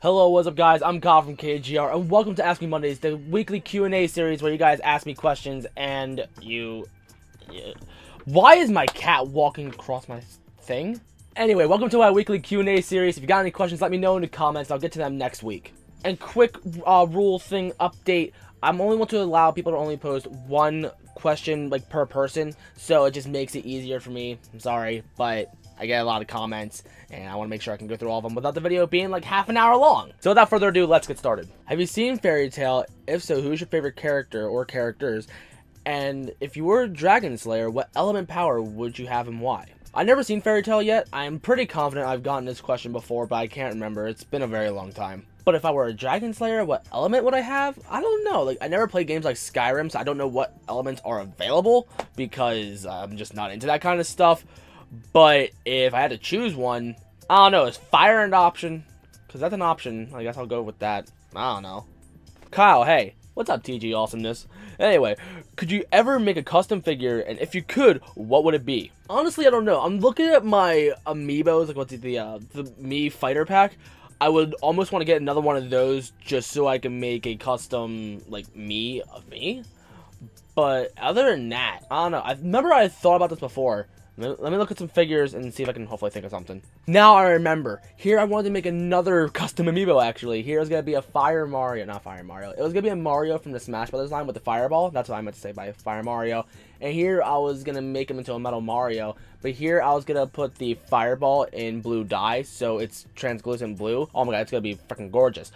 Hello, what's up guys? I'm Kyle from KGR and welcome to Ask Me Mondays, the weekly Q&A series where you guys ask me questions and Why is my cat walking across my thing? Anyway, welcome to my weekly Q&A series. If you got any questions, let me know in the comments. I'll get to them next week. And quick rule thing update. I'm only want to allow people to only post one question like per person, so it just makes it easier for me. I'm sorry, but I get a lot of comments, and I want to make sure I can go through all of them without the video being like half an hour long. So without further ado, let's get started. Have you seen Fairy Tail? If so, who's your favorite character or characters? And if you were a Dragon Slayer, what element power would you have and why? I've never seen Fairy Tail yet. I'm pretty confident I've gotten this question before, but I can't remember. It's been a very long time. But if I were a Dragon Slayer, what element would I have? I don't know. Like, I never played games like Skyrim, so I don't know what elements are available because I'm just not into that kind of stuff. But if I had to choose one, I don't know. Is fire an option? Because that's an option. I guess I'll go with that. I don't know. Kyle, hey. What's up, TG Awesomeness? Anyway, could you ever make a custom figure? And if you could, what would it be? Honestly, I don't know. I'm looking at my amiibos, like what's the Mii fighter pack. I would almost want to get another one of those just so I can make a custom, like, Mii of me. But other than that, I don't know. I remember I thought about this before. Let me look at some figures and see if I can hopefully think of something. Now I remember. Here I wanted to make another custom amiibo, actually. Here is going to be a Fire Mario. Not Fire Mario. It was going to be a Mario from the Smash Brothers line with the Fireball. That's what I meant to say by Fire Mario. And here I was going to make him into a Metal Mario. But here I was going to put the Fireball in blue dye. So it's translucent blue. Oh my god, it's going to be freaking gorgeous.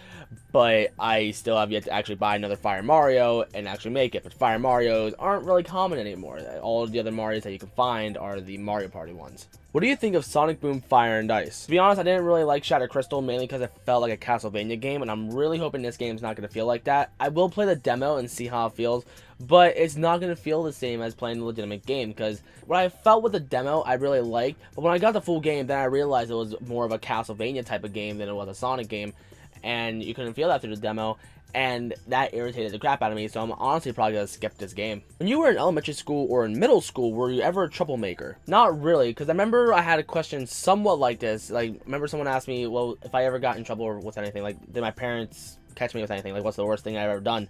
But I still have yet to actually buy another Fire Mario and actually make it. But Fire Marios aren't really common anymore. All of the other Marios that you can find are the Mario Party ones. What do you think of Sonic Boom Fire and Ice? To be honest, I didn't really like Shattered Crystal, mainly because it felt like a Castlevania game, and I'm really hoping this game's not going to feel like that. I will play the demo and see how it feels, but it's not going to feel the same as playing the legitimate game, because what I felt with the demo, I really liked, but when I got the full game, then I realized it was more of a Castlevania type of game than it was a Sonic game, and you couldn't feel that through the demo. And that irritated the crap out of me, so I'm honestly probably going to skip this game. When you were in elementary school or in middle school, were you ever a troublemaker? Not really, because I remember I had a question somewhat like this. Like, remember someone asked me, well, if I ever got in trouble with anything, like, did my parents catch me with anything? Like, what's the worst thing I've ever done?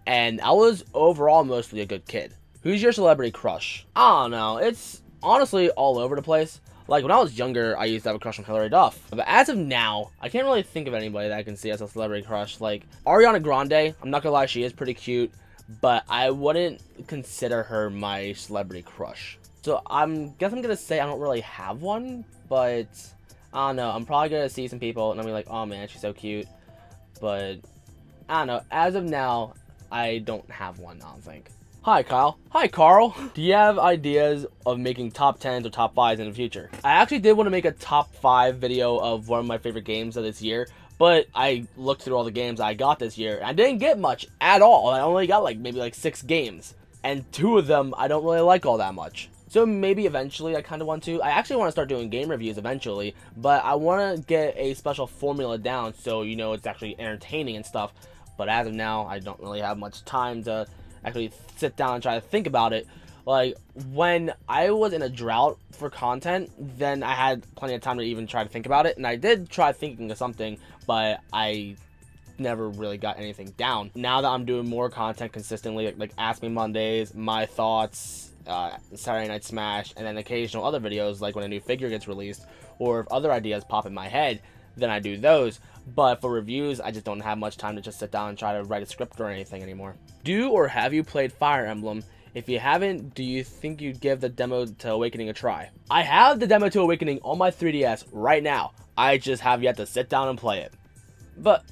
And I was overall mostly a good kid. Who's your celebrity crush? I don't know. It's honestly all over the place. Like, when I was younger, I used to have a crush on Hilary Duff. But as of now, I can't really think of anybody that I can see as a celebrity crush. Like, Ariana Grande, I'm not gonna lie, she is pretty cute, but I wouldn't consider her my celebrity crush. So, I'm gonna say I don't really have one, but I don't know. I'm probably gonna see some people, and I'm gonna be like, oh man, she's so cute. But, I don't know. As of now, I don't have one, I don't think. Hi, Kyle. Hi, Carl. Do you have ideas of making top 10s or top 5s in the future? I actually did want to make a top 5 video of one of my favorite games of this year, but I looked through all the games I got this year, and I didn't get much at all. I only got maybe 6 games, and 2 of them I don't really like all that much. So maybe eventually I kind of want to. I actually want to start doing game reviews eventually, but I want to get a special formula down so, you know, it's actually entertaining and stuff. But as of now, I don't really have much time to actually sit down and try to think about it. Like, when I was in a drought for content, then I had plenty of time to even try to think about it, and I did try thinking of something, but I never really got anything down. Now that I'm doing more content consistently, like Ask Me Mondays, My Thoughts, Saturday Night Smash, and then occasional other videos, like when a new figure gets released, or if other ideas pop in my head, then I do those. But for reviews, I just don't have much time to just sit down and try to write a script or anything anymore. Do or have you played Fire Emblem? If you haven't, do you think you'd give the demo to Awakening a try? I have the demo to Awakening on my 3DS right now. I just have yet to sit down and play it. But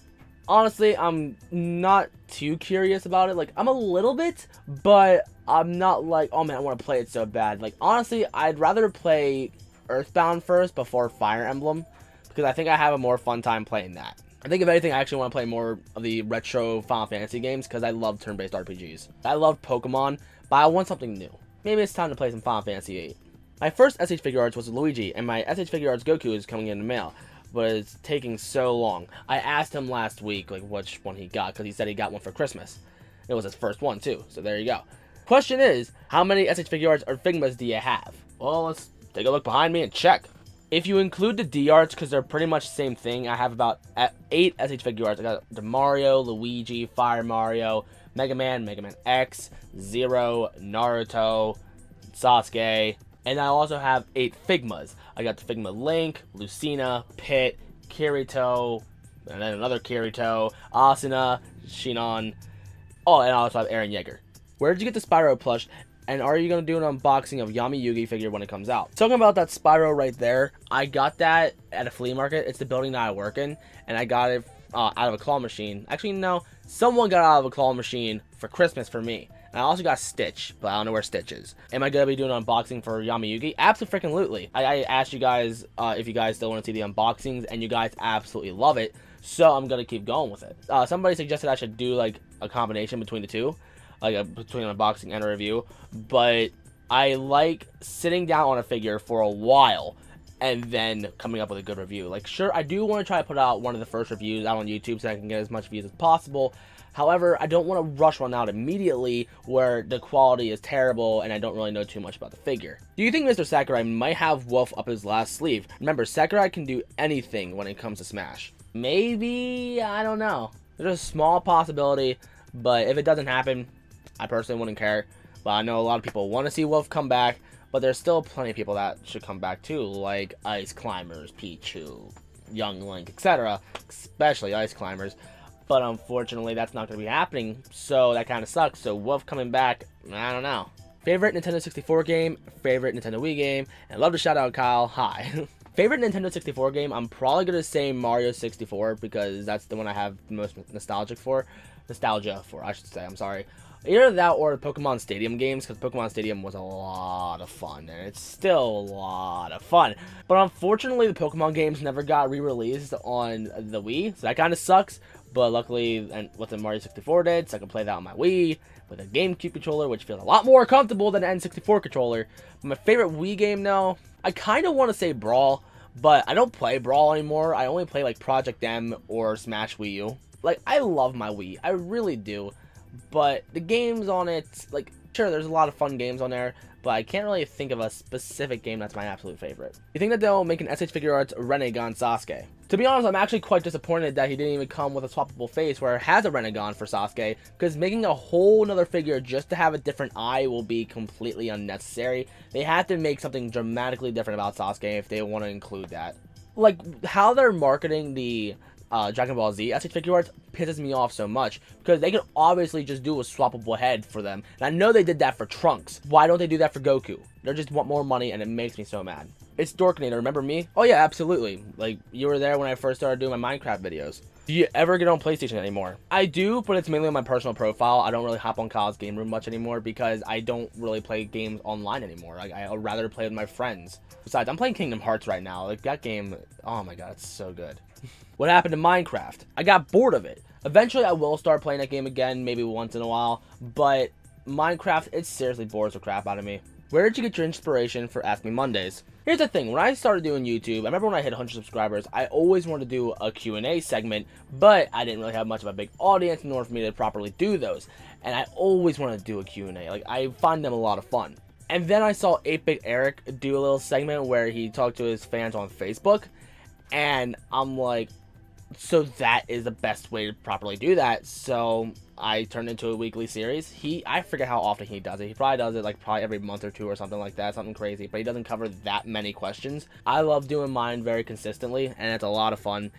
honestly, I'm not too curious about it. Like, I'm a little bit, but I'm not like, oh man, I want to play it so bad. Like, honestly, I'd rather play Earthbound first before Fire Emblem, because I think I have a more fun time playing that. I think if anything, I actually want to play more of the retro Final Fantasy games, because I love turn-based RPGs. I love Pokemon, but I want something new. Maybe it's time to play some Final Fantasy VIII. My first SH Figure Arts was Luigi, and my SH Figure Arts Goku is coming in the mail, but it's taking so long. I asked him last week, like, which one he got, because he said he got one for Christmas. It was his first one, too, so there you go. Question is, how many SH Figure Arts or Figmas do you have? Well, let's take a look behind me and check. If you include the D arts, because they're pretty much the same thing, I have about 8 SH figure arts. I got the Mario, Luigi, Fire Mario, Mega Man, Mega Man X, Zero, Naruto, Sasuke, and I also have 8 Figmas. I got the Figma Link, Lucina, Pit, Kirito, and then another Kirito, Asuna, Shinon. Oh, and I also have Eren Yeager. Where did you get the Spyro plush? And are you going to do an unboxing of Yami Yugi figure when it comes out? Talking about that Spyro right there, I got that at a flea market. It's the building that I work in, and I got it out of a claw machine. Actually, no, someone got it out of a claw machine for Christmas for me. And I also got Stitch, but I don't know where Stitch is. Am I going to be doing an unboxing for Yami Yugi? Absolutely. I asked you guys if you guys still want to see the unboxings, and you guys absolutely love it. So I'm going to keep going with it. Somebody suggested I should do like a combination between the two. Between an unboxing and a review, but I like sitting down on a figure for a while and then coming up with a good review. Like, sure, I do want to try to put out one of the first reviews out on YouTube so I can get as much views as possible. However, I don't want to rush one out immediately where the quality is terrible and I don't really know too much about the figure. Do you think Mr. Sakurai might have Wolf up his last sleeve? Remember, Sakurai can do anything when it comes to Smash. Maybe, I don't know. There's a small possibility, but if it doesn't happen, I personally wouldn't care. But I know a lot of people want to see Wolf come back, but there's still plenty of people that should come back too, like Ice Climbers, Pichu, Young Link, etc. Especially Ice Climbers. But unfortunately, that's not going to be happening, so that kind of sucks. So Wolf coming back, I don't know. Favorite Nintendo 64 game, favorite Nintendo Wii game, and love to shout out Kyle, hi. Favorite Nintendo 64 game, I'm probably going to say Mario 64 because that's the one I have the most nostalgia for, I should say, I'm sorry. Either that or the Pokemon Stadium games, because Pokemon Stadium was a lot of fun, and it's still a lot of fun. But unfortunately, the Pokemon games never got re-released on the Wii, so that kind of sucks. But luckily, and what the Mario 64 did, so I can play that on my Wii with a GameCube controller, which feels a lot more comfortable than an N64 controller. But my favorite Wii game, though, I kind of want to say Brawl, but I don't play Brawl anymore. I only play like Project M or Smash Wii U. Like, I love my Wii, I really do. But the games on it, like, sure, there's a lot of fun games on there, but I can't really think of a specific game that's my absolute favorite. You think that they'll make an SH Figure Arts Renegon Sasuke? To be honest, I'm actually quite disappointed that he didn't even come with a swappable face where it has a Renegon for Sasuke, because making a whole nother figure just to have a different eye will be completely unnecessary. They have to make something dramatically different about Sasuke if they want to include that. Like, how they're marketing the Dragon Ball Z SH Figure Arts pisses me off so much, because they could obviously just do a swappable head for them, and I know they did that for Trunks. Why don't they do that for Goku? They just want more money, and it makes me so mad. It's Dorkinator, remember me? Oh yeah, absolutely. Like, you were there when I first started doing my Minecraft videos. Do you ever get on PlayStation anymore? I do, but it's mainly on my personal profile. I don't really hop on Kyle's game room much anymore because I don't really play games online anymore. Like, I'd rather play with my friends. Besides, I'm playing Kingdom Hearts right now. Like, that game, oh my god, it's so good. What happened to Minecraft? I got bored of it. Eventually, I will start playing that game again, maybe once in a while, but Minecraft, it seriously bores the crap out of me. Where did you get your inspiration for Ask Me Mondays? Here's the thing, when I started doing YouTube, I remember when I hit 100 subscribers, I always wanted to do a Q&A segment, but I didn't really have much of a big audience in order for me to properly do those. And I always wanted to do a Q&A, like, I find them a lot of fun. And then I saw 8-Bit Eric do a little segment where he talked to his fans on Facebook, and I'm like, so that is the best way to properly do that. So I turned into a weekly series. I forget how often he does it. He probably does it like probably every month or two or something like that, something crazy, but he doesn't cover that many questions. I love doing mine very consistently, and it's a lot of fun,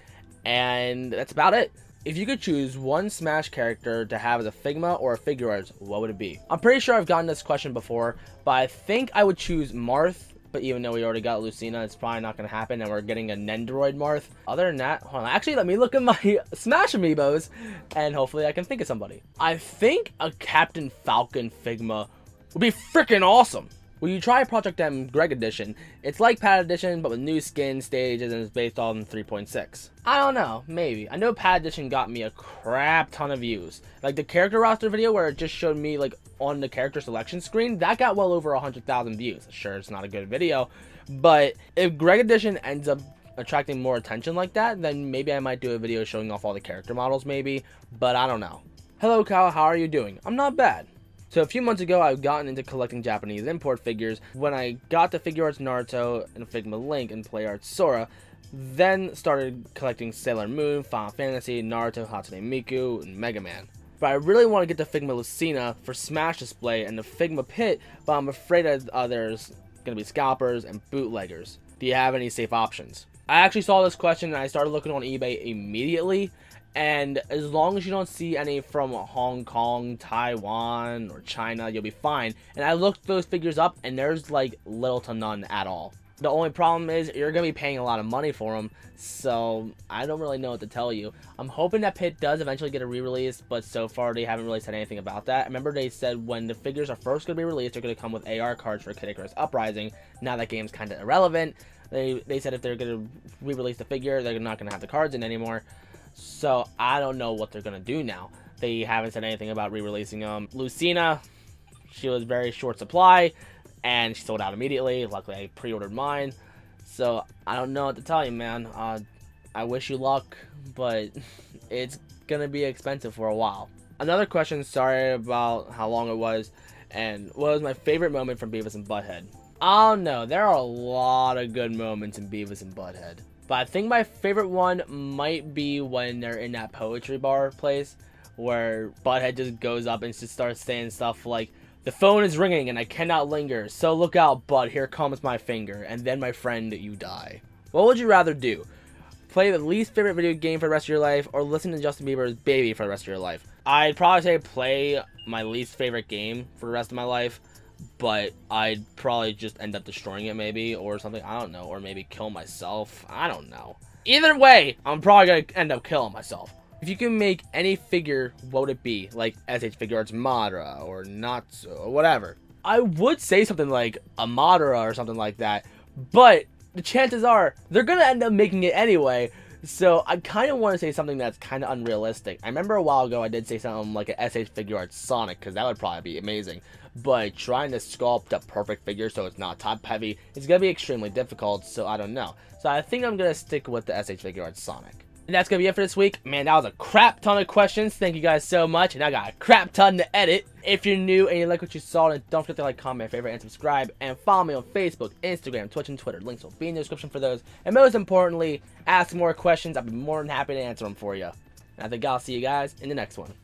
and that's about it. If you could choose one Smash character to have as a Figma or a Figure Arts, what would it be? I'm pretty sure I've gotten this question before, but I think I would choose Marth. But even though we already got Lucina, it's probably not going to happen, and we're getting a Nendoroid Marth. Other than that, hold on, actually, let me look at my Smash amiibos, and hopefully I can think of somebody. I think a Captain Falcon Figma would be freaking awesome. When you try Project M Greg Edition, it's like Pad Edition, but with new skins, stages, and it's based on 3.6. I don't know, maybe. I know Pad Edition got me a crap ton of views. Like the character roster video where it just showed me like on the character selection screen, that got well over 100,000 views. Sure, it's not a good video, but if Greg Edition ends up attracting more attention like that, then maybe I might do a video showing off all the character models maybe, but I don't know. Hello Kyle, how are you doing? I'm not bad. So a few months ago, I've gotten into collecting Japanese import figures when I got the Figuarts Naruto and Figma Link and PlayArt Sora, then started collecting Sailor Moon, Final Fantasy, Naruto, Hatsune Miku, and Mega Man. But I really want to get the Figma Lucina for Smash Display and the Figma Pit, but I'm afraid that there's going to be scalpers and bootleggers. Do you have any safe options? I actually saw this question and I started looking on eBay immediately, and as long as you don't see any from Hong Kong, Taiwan, or China, you'll be fine. And I looked those figures up and there's like little to none at all. The only problem is you're going to be paying a lot of money for them, so I don't really know what to tell you. I'm hoping that Pit does eventually get a re-release, but so far they haven't really said anything about that. I remember they said when the figures are first going to be released, they're going to come with AR cards for Kid Icarus Uprising. Now that game's kind of irrelevant. They said if they're going to re-release the figure, they're not going to have the cards in anymore. So I don't know what they're going to do now. They haven't said anything about re-releasing them. Lucina, she was very short supply, and she sold out immediately. Luckily, I pre-ordered mine. So, I don't know what to tell you, man. I wish you luck, but it's gonna be expensive for a while. Another question, sorry about how long it was, and what was my favorite moment from Beavis and Butthead? I don't know, there are a lot of good moments in Beavis and Butthead. But I think my favorite one might be when they're in that poetry bar place, where Butthead just goes up and just starts saying stuff like, "The phone is ringing and I cannot linger, so look out, bud, here comes my finger, and then my friend, you die." What would you rather do? Play the least favorite video game for the rest of your life, or listen to Justin Bieber's Baby for the rest of your life? I'd probably say play my least favorite game for the rest of my life, but I'd probably just end up destroying it maybe, or something, I don't know, or maybe kill myself, I don't know. Either way, I'm probably gonna end up killing myself. If you can make any figure, what would it be? Like SH Figuarts Madara or Natsu or whatever. I would say something like a Madara or something like that, but the chances are they're gonna end up making it anyway. So I kind of want to say something that's kind of unrealistic. I remember a while ago I did say something like a SH Figuarts Sonic, because that would probably be amazing. But trying to sculpt a perfect figure so it's not top heavy, it's gonna be extremely difficult. So I don't know. So I think I'm gonna stick with the SH Figuarts Sonic. And that's going to be it for this week. Man, that was a crap ton of questions. Thank you guys so much. And I got a crap ton to edit. If you're new and you like what you saw, then don't forget to like, comment, favorite, and subscribe. And follow me on Facebook, Instagram, Twitch, and Twitter. Links will be in the description for those. And most importantly, ask more questions. I'll be more than happy to answer them for you. And I think I'll see you guys in the next one.